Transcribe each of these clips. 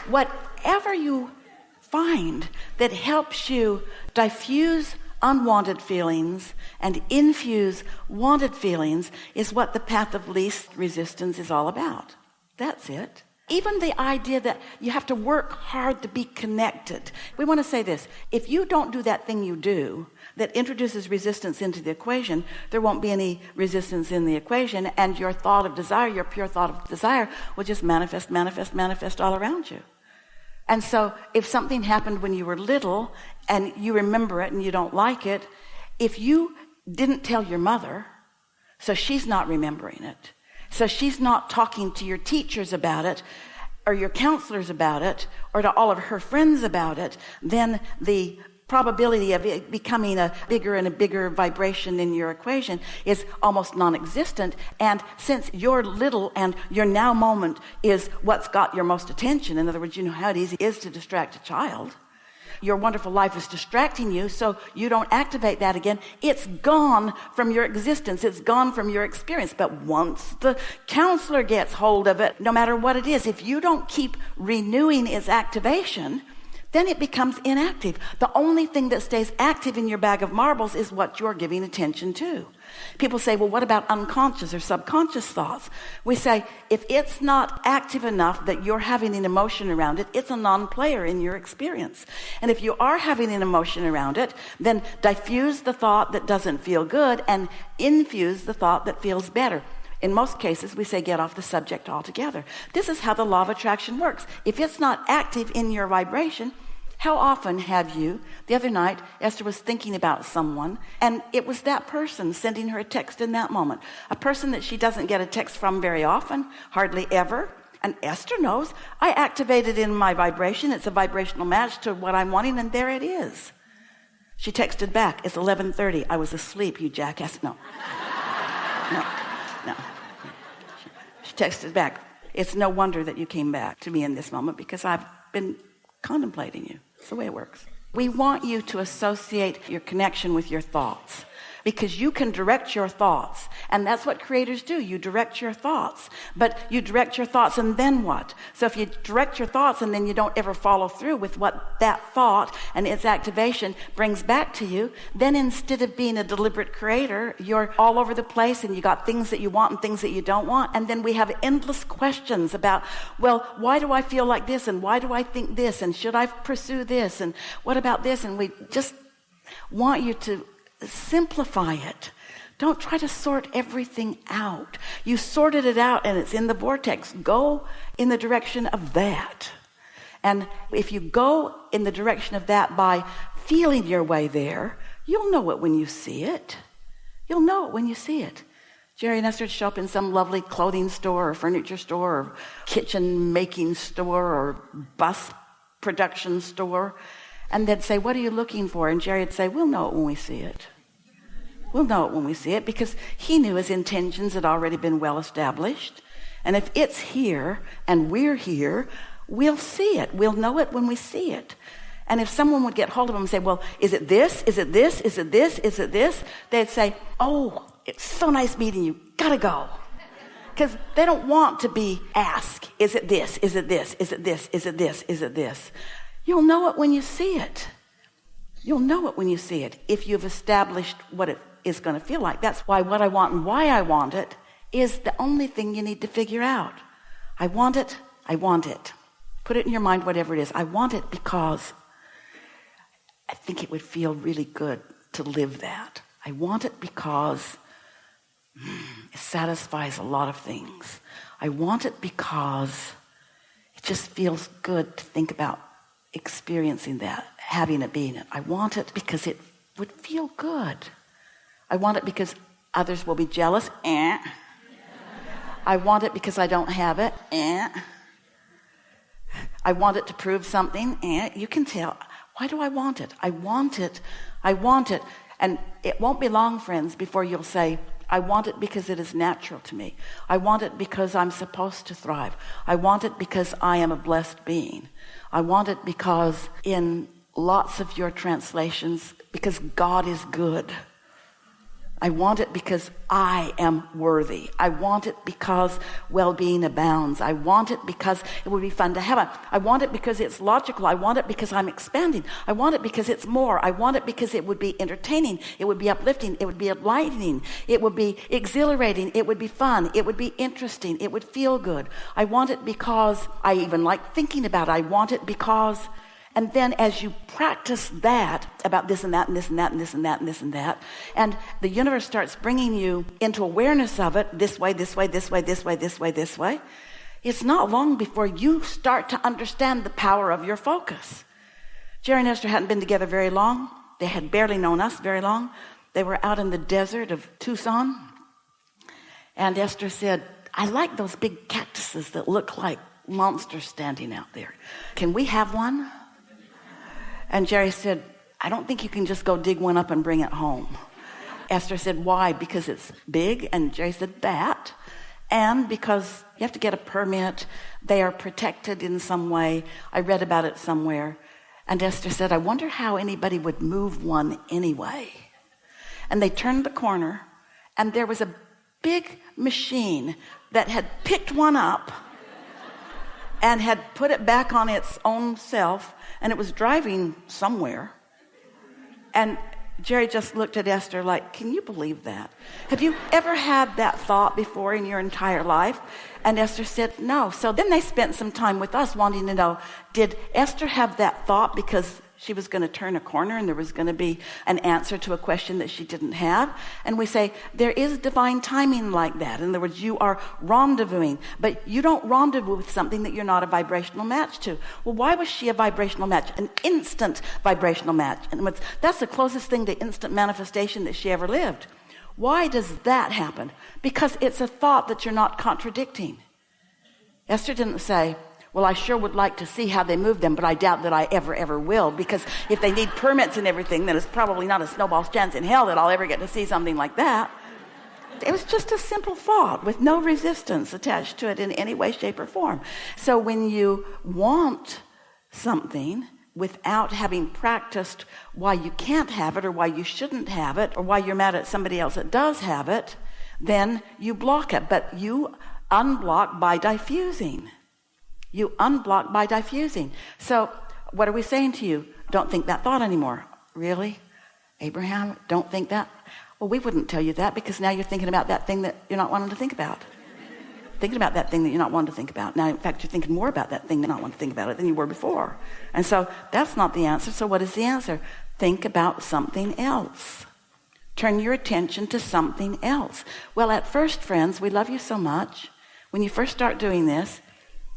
whatever you find that helps you diffuse unwanted feelings and infuse wanted feelings is what the path of least resistance is all about. That's it. Even the idea that you have to work hard to be connected. We want to say this. If you don't do that thing you do that introduces resistance into the equation, there won't be any resistance in the equation, and your thought of desire, your pure thought of desire, will just manifest all around you. And so if something happened when you were little and you remember it and you don't like it, if you didn't tell your mother, so she's not remembering it, so she's not talking to your teachers about it or your counselors about it or to all of her friends about it, then the probability of it becoming a bigger and a bigger vibration in your equation is almost non-existent. And since your little and your now moment is what's got your most attention, in other words, you know how easy it is to distract a child. Your wonderful life is distracting you, so you don't activate that again. It's gone from your existence. It's gone from your experience. But once the counselor gets hold of it, no matter what it is, if you don't keep renewing its activation, then it becomes inactive. The only thing that stays active in your bag of marbles is what you're giving attention to. People say, well, what about unconscious or subconscious thoughts? We say, if it's not active enough that you're having an emotion around it, it's a non-player in your experience. And if you are having an emotion around it, then diffuse the thought that doesn't feel good and infuse the thought that feels better. In most cases, we say get off the subject altogether. This is how the law of attraction works. If it's not active in your vibration, how often have you, the other night, Esther was thinking about someone, and it was that person sending her a text in that moment. A person that she doesn't get a text from very often, hardly ever. And Esther knows, I activated in my vibration. It's a vibrational match to what I'm wanting, and there it is. She texted back, it's 11:30. I was asleep, you jackass. No. She texted back, it's no wonder that you came back to me in this moment because I've been contemplating you. It's the way it works. We want you to associate your connection with your thoughts, because you can direct your thoughts. And that's what creators do. You direct your thoughts. But you direct your thoughts, and then what? So if you direct your thoughts and then you don't ever follow through with what that thought and its activation brings back to you, then instead of being a deliberate creator, you're all over the place and you got things that you want and things that you don't want. And then we have endless questions about, well, why do I feel like this? And why do I think this? And should I pursue this? And what about this? And we just want you to simplify it. Don't try to sort everything out. You sorted it out and it's in the vortex. Go in the direction of that. And if you go in the direction of that by feeling your way there, you'll know it when you see it. You'll know it when you see it. Jerry and Esther would show up in some lovely clothing store or furniture store or kitchen making store or bus production store. And they'd say, what are you looking for? And Jerry would say, we'll know it when we see it. We'll know it when we see it, because he knew his intentions had already been well established. And if it's here and we're here, we'll see it. We'll know it when we see it. And if someone would get hold of him and say, well, is it this? Is it this? Is it this? Is it this? They'd say, oh, it's so nice meeting you. Gotta go. Because they don't want to be asked, is it this? Is it this? Is it this? Is it this? Is it this? You'll know it when you see it. You'll know it when you see it, if you've established what it is going to feel like. That's why what I want and why I want it is the only thing you need to figure out. I want it. I want it. Put it in your mind, whatever it is. I want it because I think it would feel really good to live that. I want it because it satisfies a lot of things. I want it because it just feels good to think about experiencing that, having it, being it. I want it because it would feel good. I want it because others will be jealous. I want it because I don't have it. I want it to prove something. You can tell. Why do I want it? I want it. I want it. And it won't be long, friends, before you'll say, I want it because it is natural to me. I want it because I'm supposed to thrive. I want it because I am a blessed being. I want it because in lots of your translations, because God is good. I want it because I am worthy. I want it because well-being abounds. I want it because it would be fun to have it. I want it because it's logical. I want it because I'm expanding. I want it because it's more. I want it because it would be entertaining. It would be uplifting. It would be enlightening. It would be exhilarating. It would be fun. It would be interesting. It would feel good. I want it because I even like thinking about it. I want it because... And then as you practice that about this and that and this and that and this and that and this and that, and the universe starts bringing you into awareness of it this way, this way, this way, this way, this way, this way, it's not long before you start to understand the power of your focus. Jerry and Esther hadn't been together very long. They had barely known us very long. They were out in the desert of Tucson. And Esther said, I like those big cactuses that look like monsters standing out there. Can we have one? And Jerry said, I don't think you can just go dig one up and bring it home. Esther said, why? Because it's big? And Jerry said, that. And because you have to get a permit. They are protected in some way. I read about it somewhere. And Esther said, I wonder how anybody would move one anyway. And they turned the corner, and there was a big machine that had picked one up and had put it back on its own self, and it was driving somewhere. And Jerry just looked at Esther like, can you believe that? Have you ever had that thought before in your entire life? And Esther said, no. So then they spent some time with us wanting to know, did Esther have that thought because she was going to turn a corner and there was going to be an answer to a question that she didn't have? And we say, there is divine timing like that. In other words, you are rendezvousing, but you don't rendezvous with something that you're not a vibrational match to. Well, why was she a vibrational match? An instant vibrational match. And that's the closest thing to instant manifestation that she ever lived. Why does that happen? Because it's a thought that you're not contradicting. Esther didn't say, well, I sure would like to see how they move them, but I doubt that I ever will, because if they need permits and everything, then it's probably not a snowball's chance in hell that I'll ever get to see something like that. It was just a simple thought with no resistance attached to it in any way, shape, or form. So when you want something without having practiced why you can't have it or why you shouldn't have it or why you're mad at somebody else that does have it, then you block it. But you unblock by diffusing. You unblock by diffusing. So what are we saying to you? Don't think that thought anymore. Really? Abraham, don't think that? Well, we wouldn't tell you that because now you're thinking about that thing that you're not wanting to think about. Thinking about that thing that you're not wanting to think about. Now, in fact, you're thinking more about that thing that you not want to think about it than you were before. And so that's not the answer. So what is the answer? Think about something else. Turn your attention to something else. Well, at first, friends, we love you so much. When you first start doing this,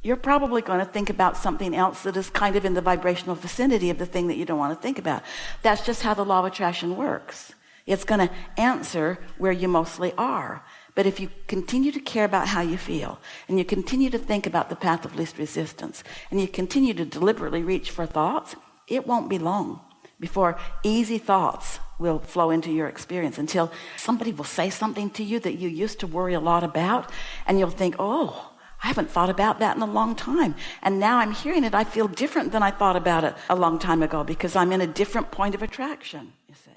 you're probably going to think about something else that is kind of in the vibrational vicinity of the thing that you don't want to think about. That's just how the law of attraction works. It's going to answer where you mostly are. But if you continue to care about how you feel, and you continue to think about the path of least resistance, and you continue to deliberately reach for thoughts, it won't be long before easy thoughts will flow into your experience, until somebody will say something to you that you used to worry a lot about, and you'll think, oh, I haven't thought about that in a long time. And now I'm hearing it. I feel different than I thought about it a long time ago because I'm in a different point of attraction, you see.